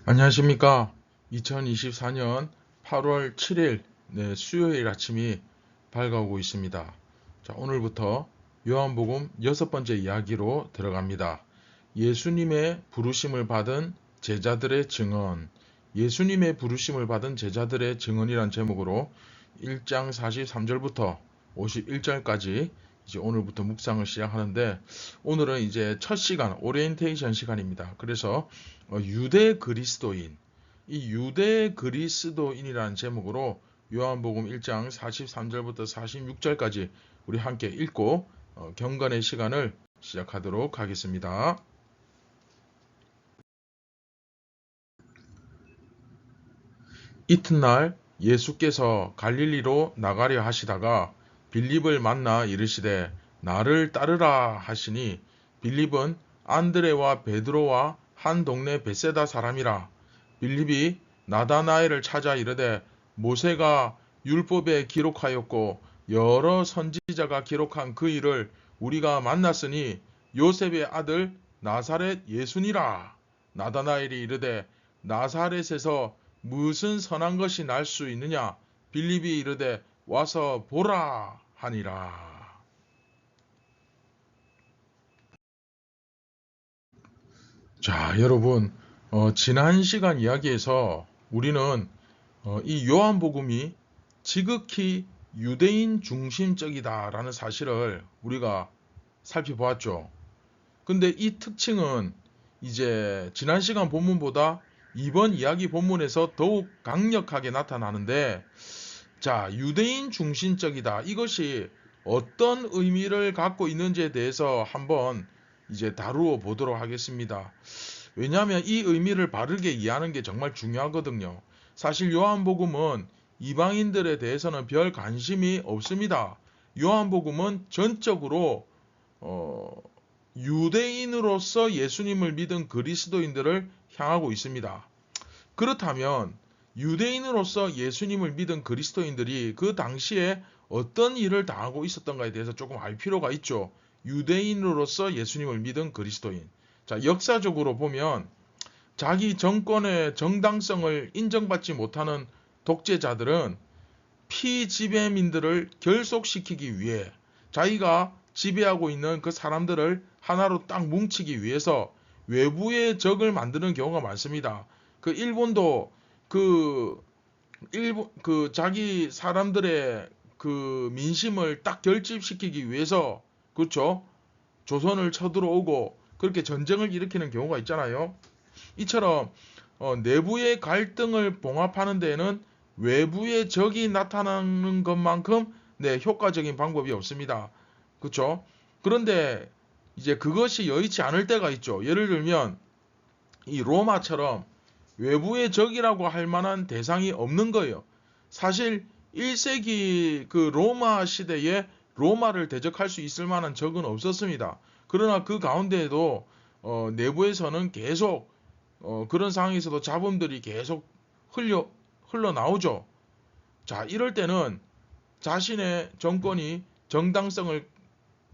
안녕하십니까. 2024년 8월 7일 수요일 아침이 밝아오고 있습니다. 자, 오늘부터 요한복음 6번째 이야기로 들어갑니다. 예수님의 부르심을 받은 제자들의 증언. 예수님의 부르심을 받은 제자들의 증언이란 제목으로 1장 43절부터 51절까지 이제 오늘부터 묵상을 시작하는데, 오늘은 이제 첫 시간 오리엔테이션 시간입니다. 그래서 유대 그리스도인, 이 유대 그리스도인이라는 제목으로 요한복음 1장 43절부터 46절까지 우리 함께 읽고 경건의 시간을 시작하도록 하겠습니다. 이튿날 예수께서 갈릴리로 나가려 하시다가 빌립을 만나 이르시되 나를 따르라 하시니, 빌립은 안드레와 베드로와 한 동네 베세다 사람이라. 빌립이 나다나엘을 찾아 이르되 모세가 율법에 기록하였고 여러 선지자가 기록한 그 일을 우리가 만났으니 요셉의 아들 나사렛 예수니라. 나다나엘이 이르되 나사렛에서 무슨 선한 것이 날 수 있느냐? 빌립이 이르되 와서 보라 하니라. 자, 여러분, 지난 시간 이야기에서 우리는 이 요한복음이 지극히 유대인 중심적이다라는 사실을 우리가 살펴보았죠. 근데 이 특징은 이제 지난 시간 본문보다 이번 이야기 본문에서 더욱 강력하게 나타나는데, 자, 유대인 중심적이다. 이것이 어떤 의미를 갖고 있는지에 대해서 한번 이제 다루어 보도록 하겠습니다. 왜냐하면 이 의미를 바르게 이해하는 게 정말 중요하거든요. 사실 요한복음은 이방인들에 대해서는 별 관심이 없습니다. 요한복음은 전적으로 유대인으로서 예수님을 믿은 그리스도인들을 향하고 있습니다. 그렇다면 유대인으로서 예수님을 믿은 그리스도인들이 그 당시에 어떤 일을 당하고 있었던가에 대해서 조금 알 필요가 있죠. 유대인으로서 예수님을 믿은 그리스도인. 자, 역사적으로 보면 자기 정권의 정당성을 인정받지 못하는 독재자들은 피지배민들을 결속시키기 위해 자기가 지배하고 있는 그 사람들을 하나로 딱 뭉치기 위해서 외부의 적을 만드는 경우가 많습니다. 그 일본도 그 자기 사람들의 그 민심을 딱 결집시키기 위해서, 그렇죠? 조선을 쳐들어오고 그렇게 전쟁을 일으키는 경우가 있잖아요. 이처럼 내부의 갈등을 봉합하는 데에는 외부의 적이 나타나는 것만큼 효과적인 방법이 없습니다. 그렇죠? 그런데 이제 그것이 여의치 않을 때가 있죠. 예를 들면 이 로마처럼 외부의 적이라고 할 만한 대상이 없는 거예요. 사실 1세기 그 로마 시대에 로마를 대적할 수 있을 만한 적은 없었습니다. 그러나 그 가운데에도 내부에서는 계속 그런 상황에서도 잡음들이 계속 흘러나오죠. 자, 이럴 때는 자신의 정권이 정당성을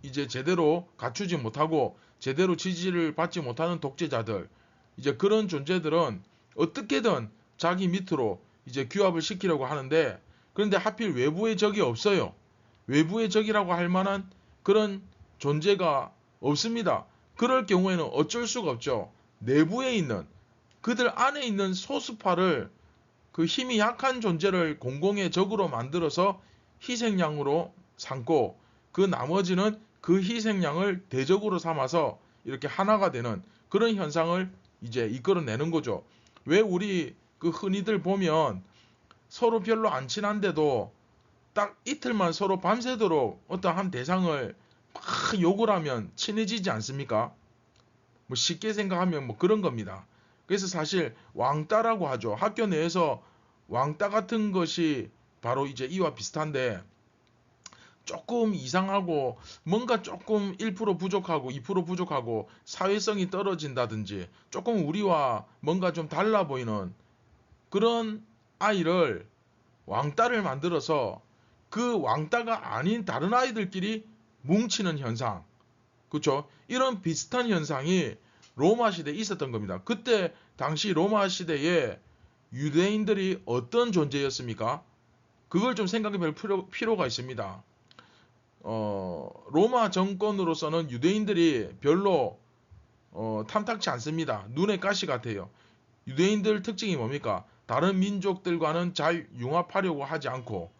이제 제대로 갖추지 못하고 제대로 지지를 받지 못하는 독재자들, 이제 그런 존재들은 어떻게든 자기 밑으로 이제 규합을 시키려고 하는데, 그런데 하필 외부의 적이 없어요. 외부의 적이라고 할 만한 그런 존재가 없습니다. 그럴 경우에는 어쩔 수가 없죠. 내부에 있는, 그들 안에 있는 소수파를, 그 힘이 약한 존재를 공공의 적으로 만들어서 희생양으로 삼고, 그 나머지는 그 희생양을 대적으로 삼아서 이렇게 하나가 되는 그런 현상을 이제 이끌어내는 거죠. 왜 우리 그 흔히들 보면 서로 별로 안 친한데도 딱 이틀만 서로 밤새도록 어떤 한 대상을 막 욕을 하면 친해지지 않습니까? 뭐 쉽게 생각하면 뭐 그런 겁니다. 그래서 사실 왕따라고 하죠. 학교 내에서 왕따 같은 것이 바로 이제 이와 비슷한데, 조금 이상하고 뭔가 조금 1% 부족하고 2% 부족하고 사회성이 떨어진다든지 조금 우리와 뭔가 좀 달라 보이는 그런 아이를 왕따를 만들어서 그 왕따가 아닌 다른 아이들끼리 뭉치는 현상, 그렇죠? 이런 비슷한 현상이 로마 시대에 있었던 겁니다. 그때 당시 로마 시대에 유대인들이 어떤 존재였습니까? 그걸 좀 생각해 볼 필요가 있습니다. 로마 정권으로서는 유대인들이 별로 탐탁치 않습니다. 눈에 가시 같아요. 유대인들 특징이 뭡니까? 다른 민족들과는 잘 융합하려고 하지 않고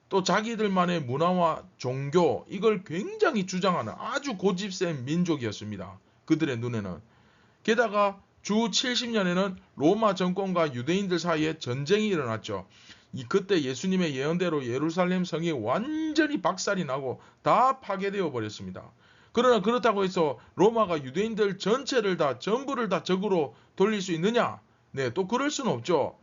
또 자기들만의 문화와 종교 이걸 굉장히 주장하는 아주 고집센 민족이었습니다. 그들의 눈에는. 게다가 주 70년에는 로마 정권과 유대인들 사이에 전쟁이 일어났죠. 그때 예수님의 예언대로 예루살렘 성이 완전히 박살이 나고 다 파괴되어 버렸습니다. 그러나 그렇다고 해서 로마가 유대인들 전체를 다 전부를 다 적으로 돌릴 수 있느냐? 네, 또 그럴 수는 없죠.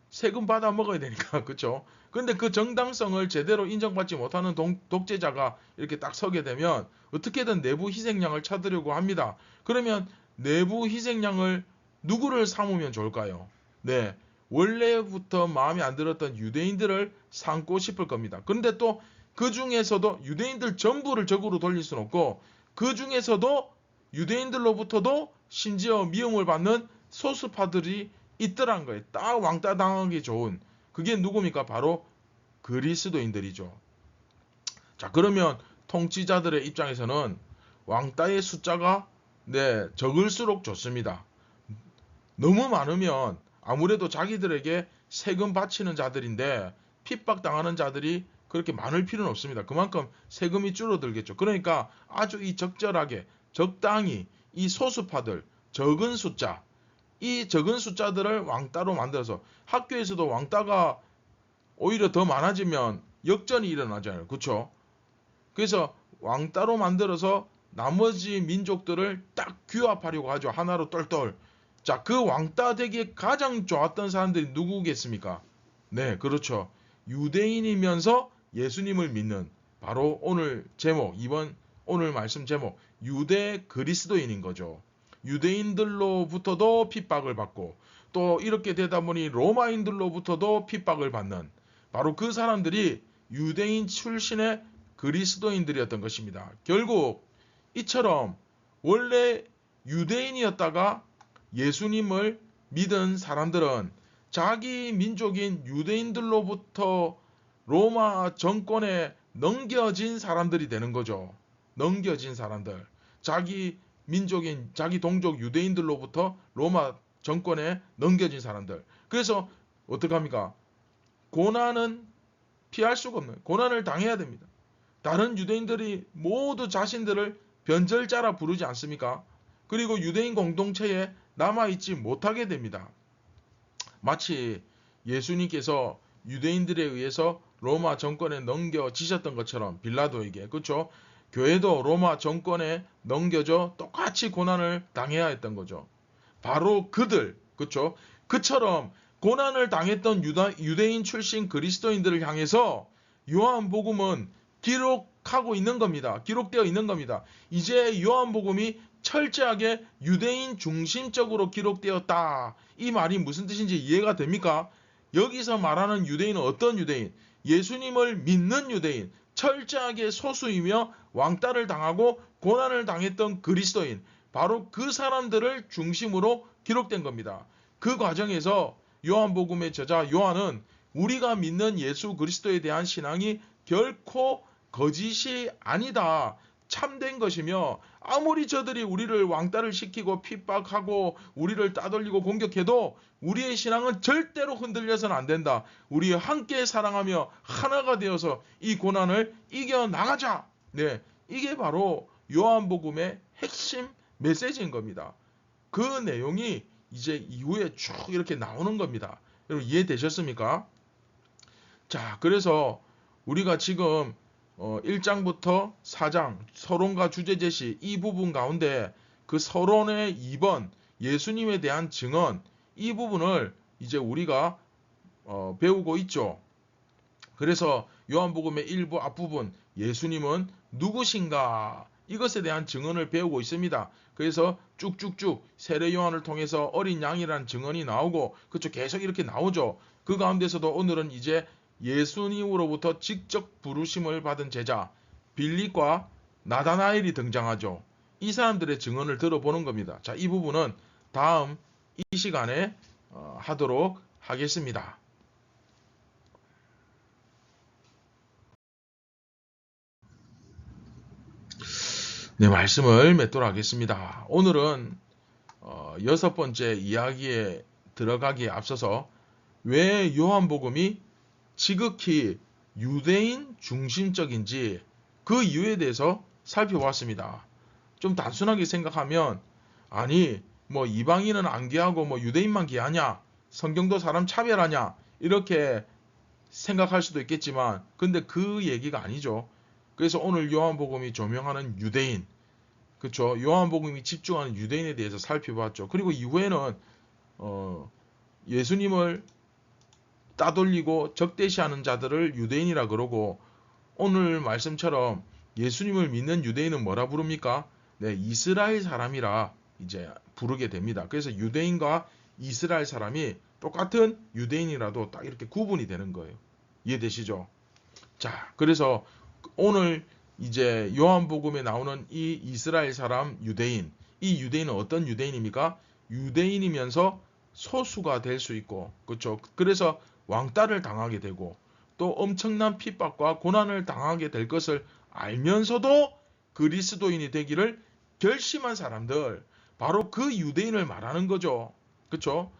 세금 받아 먹어야 되니까. 그렇죠? 근데 그 정당성을 제대로 인정받지 못하는 독재자가 이렇게 딱 서게 되면 어떻게든 내부 희생양을 찾으려고 합니다. 그러면 내부 희생양을 누구를 삼으면 좋을까요? 네, 원래부터 마음에 안 들었던 유대인들을 삼고 싶을 겁니다. 그런데 또 그 중에서도 유대인들 전부를 적으로 돌릴 수는 없고 그 중에서도 유대인들로부터도 심지어 미움을 받는 소수파들이 있더란 거예요. 딱 왕따 당하기 좋은. 그게 누굽니까? 바로 그리스도인들이죠. 자, 그러면 통치자들의 입장에서는 왕따의 숫자가 적을수록 좋습니다. 너무 많으면 아무래도 자기들에게 세금 바치는 자들인데 핍박당하는 자들이 그렇게 많을 필요는 없습니다. 그만큼 세금이 줄어들겠죠. 그러니까 아주 이 적절하게 적당히 이 소수파들 적은 숫자 이 적은 숫자들을 왕따로 만들어서 학교에서도 왕따가 오히려 더 많아지면 역전이 일어나잖아요. 그렇죠? 그래서 왕따로 만들어서 나머지 민족들을 딱 규합하려고 하죠. 하나로 똘똘. 자, 그 왕따 되기에 가장 좋았던 사람들이 누구겠습니까? 네, 그렇죠. 유대인이면서 예수님을 믿는 바로 오늘 제목, 오늘 말씀 제목, 유대 그리스도인인 거죠. 유대인들로부터도 핍박을 받고 또 이렇게 되다 보니 로마인들로부터도 핍박을 받는 바로 그 사람들이 유대인 출신의 그리스도인들이었던 것입니다. 결국 이처럼 원래 유대인이었다가 예수님을 믿은 사람들은 자기 민족인 유대인들로부터 로마 정권에 넘겨진 사람들이 되는 거죠. 넘겨진 사람들. 자기 민족인 자기 동족 유대인들로부터 로마 정권에 넘겨진 사람들. 그래서 어떡합니까? 고난은 피할 수가 없는 고난을 당해야 됩니다. 다른 유대인들이 모두 자신들을 변절자라 부르지 않습니까? 그리고 유대인 공동체에 남아있지 못하게 됩니다. 마치 예수님께서 유대인들에 의해서 로마 정권에 넘겨지셨던 것처럼 빌라도에게 그렇죠? 교회도 로마 정권에 넘겨져 똑같이 고난을 당해야 했던 거죠. 바로 그들 그렇죠? 그처럼 고난을 당했던 유대인 출신 그리스도인들을 향해서 요한복음은 기록하고 있는 겁니다. 기록되어 있는 겁니다. 이제 요한복음이 철저하게 유대인 중심적으로 기록되었다. 이 말이 무슨 뜻인지 이해가 됩니까? 여기서 말하는 유대인은 어떤 유대인? 예수님을 믿는 유대인, 철저하게 소수이며 왕따를 당하고 고난을 당했던 그리스도인, 바로 그 사람들을 중심으로 기록된 겁니다. 그 과정에서 요한복음의 저자 요한은 우리가 믿는 예수 그리스도에 대한 신앙이 결코 거짓이 아니다. 참된 것이며 아무리 저들이 우리를 왕따를 시키고 핍박하고 우리를 따돌리고 공격해도 우리의 신앙은 절대로 흔들려서는 안 된다. 우리 함께 사랑하며 하나가 되어서 이 고난을 이겨나가자. 네, 이게 바로 요한복음의 핵심 메시지인 겁니다. 그 내용이 이제 이후에 쭉 이렇게 나오는 겁니다. 여러분 이해되셨습니까? 자, 그래서 우리가 지금 1장부터 4장 서론과 주제 제시 이 부분 가운데 그 서론의 2번 예수님에 대한 증언 이 부분을 이제 우리가 배우고 있죠. 그래서 요한복음의 일부 앞부분 예수님은 누구신가 이것에 대한 증언을 배우고 있습니다. 그래서 쭉쭉쭉 세례 요한을 통해서 어린 양이라는 증언이 나오고 그쵸 계속 이렇게 나오죠. 그 가운데서도 오늘은 이제 예수님으로부터 직접 부르심을 받은 제자 빌립과 나다나엘이 등장하죠. 이 사람들의 증언을 들어보는 겁니다. 자, 이 부분은 다음 이 시간에 하도록 하겠습니다. 네, 말씀을 맺도록 하겠습니다. 오늘은 6번째 이야기에 들어가기에 앞서서 왜 요한복음이 지극히 유대인 중심적인지 그 이유에 대해서 살펴보았습니다. 좀 단순하게 생각하면 아니 뭐 이방인은 안 귀하고 뭐 유대인만 귀하냐, 성경도 사람 차별하냐 이렇게 생각할 수도 있겠지만 근데 그 얘기가 아니죠. 그래서 오늘 요한복음이 조명하는 유대인, 그렇죠? 요한복음이 집중하는 유대인에 대해서 살펴봤죠. 그리고 이후에는 예수님을 따돌리고 적대시하는 자들을 유대인이라 그러고, 오늘 말씀처럼 예수님을 믿는 유대인은 뭐라 부릅니까? 네, 이스라엘 사람이라 이제 부르게 됩니다. 그래서 유대인과 이스라엘 사람이 똑같은 유대인이라도 딱 이렇게 구분이 되는 거예요. 이해되시죠? 자, 그래서 오늘 이제 요한복음에 나오는 이 이스라엘 사람 유대인, 이 유대인은 어떤 유대인입니까? 유대인이면서 소수가 될 수 있고, 그렇죠? 그래서 왕따를 당하게 되고 또 엄청난 핍박과 고난을 당하게 될 것을 알면서도 그리스도인이 되기를 결심한 사람들, 바로 그 유대인을 말하는 거죠. 그렇죠?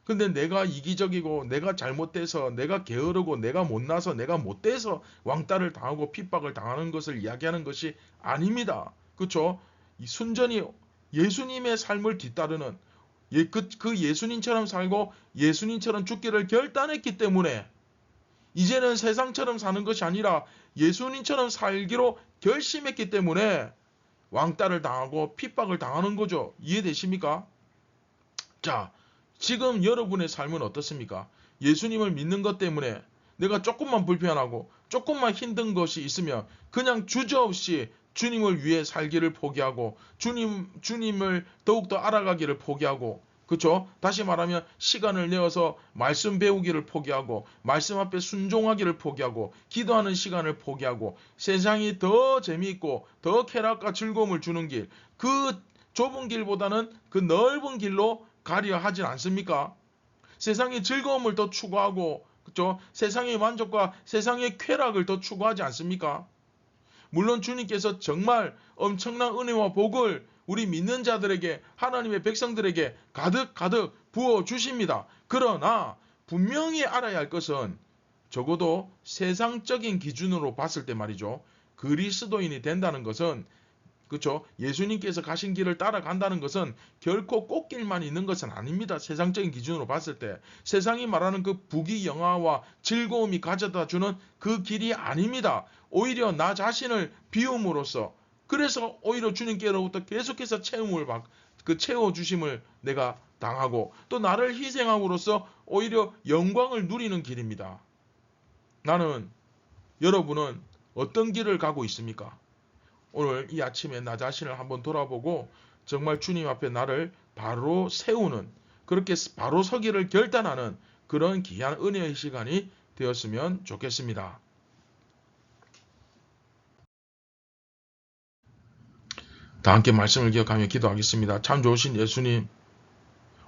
근데 내가 이기적이고 내가 잘못돼서 내가 게으르고 내가 못나서 내가 못돼서 왕따를 당하고 핍박을 당하는 것을 이야기하는 것이 아닙니다. 그렇죠? 이 순전히 예수님의 삶을 뒤따르는 그 예수님처럼 살고 예수님처럼 죽기를 결단했기 때문에 이제는 세상처럼 사는 것이 아니라 예수님처럼 살기로 결심했기 때문에 왕따를 당하고 핍박을 당하는 거죠. 이해되십니까? 자, 지금 여러분의 삶은 어떻습니까? 예수님을 믿는 것 때문에 내가 조금만 불편하고 조금만 힘든 것이 있으면 그냥 주저없이 주님을 위해 살기를 포기하고 주님을 더욱더 알아가기를 포기하고, 그렇죠? 다시 말하면 시간을 내어서 말씀 배우기를 포기하고 말씀 앞에 순종하기를 포기하고 기도하는 시간을 포기하고 세상이 더 재미있고 더 쾌락과 즐거움을 주는 길, 그 좁은 길보다는 그 넓은 길로 가려 하진 않습니까? 세상의 즐거움을 더 추구하고, 그렇죠? 세상의 만족과 세상의 쾌락을 더 추구하지 않습니까? 물론 주님께서 정말 엄청난 은혜와 복을 우리 믿는 자들에게, 하나님의 백성들에게 가득 부어 주십니다. 그러나 분명히 알아야 할 것은 적어도 세상적인 기준으로 봤을 때 말이죠. 그리스도인이 된다는 것은, 그렇죠? 예수님께서 가신 길을 따라간다는 것은 결코 꽃길만 있는 것은 아닙니다. 세상적인 기준으로 봤을 때 세상이 말하는 그 부귀영화와 즐거움이 가져다 주는 그 길이 아닙니다. 오히려 나 자신을 비움으로써, 그래서 오히려 주님께로부터 계속해서 채워주심을 내가 당하고 또 나를 희생함으로써 오히려 영광을 누리는 길입니다. 여러분은 어떤 길을 가고 있습니까? 오늘 이 아침에 나 자신을 한번 돌아보고 정말 주님 앞에 나를 바로 세우는, 그렇게 바로 서기를 결단하는 그런 귀한 은혜의 시간이 되었으면 좋겠습니다. 다 함께 말씀을 기억하며 기도하겠습니다. 참 좋으신 예수님,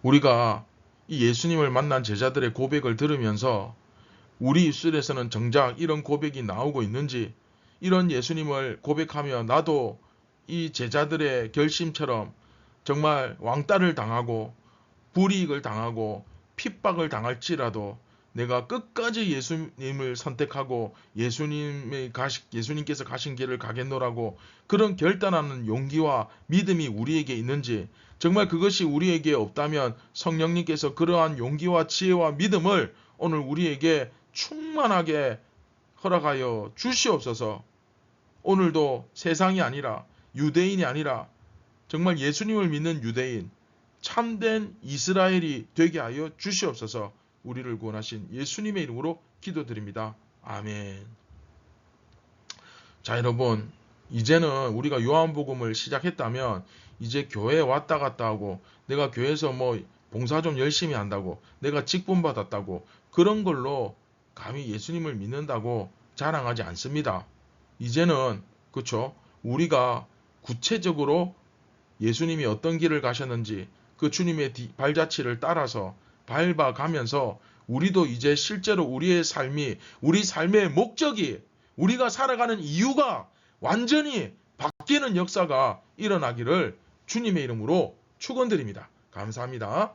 우리가 이 예수님을 만난 제자들의 고백을 들으면서 우리 입술에서는 정작 이런 고백이 나오고 있는지, 이런 예수님을 고백하며 나도 이 제자들의 결심처럼 정말 왕따를 당하고 불이익을 당하고 핍박을 당할지라도 내가 끝까지 예수님을 선택하고 예수님께서 가신 길을 가겠노라고 그런 결단하는 용기와 믿음이 우리에게 있는지, 정말 그것이 우리에게 없다면 성령님께서 그러한 용기와 지혜와 믿음을 오늘 우리에게 충만하게 허락하여 주시옵소서. 오늘도 세상이 아니라 유대인이 아니라 정말 예수님을 믿는 유대인, 참된 이스라엘이 되게 하여 주시옵소서. 우리를 구원하신 예수님의 이름으로 기도드립니다. 아멘. 자, 여러분, 이제는 우리가 요한복음을 시작했다면 이제 교회에 왔다 갔다 하고 내가 교회에서 뭐 봉사 좀 열심히 한다고 내가 직분 받았다고 그런 걸로 감히 예수님을 믿는다고 자랑하지 않습니다. 이제는, 그렇죠? 우리가 구체적으로 예수님이 어떤 길을 가셨는지 그 주님의 발자취를 따라서 밟아가면서 우리도 이제 실제로 우리의 삶이, 우리 삶의 목적이, 우리가 살아가는 이유가 완전히 바뀌는 역사가 일어나기를 주님의 이름으로 축원드립니다. 감사합니다.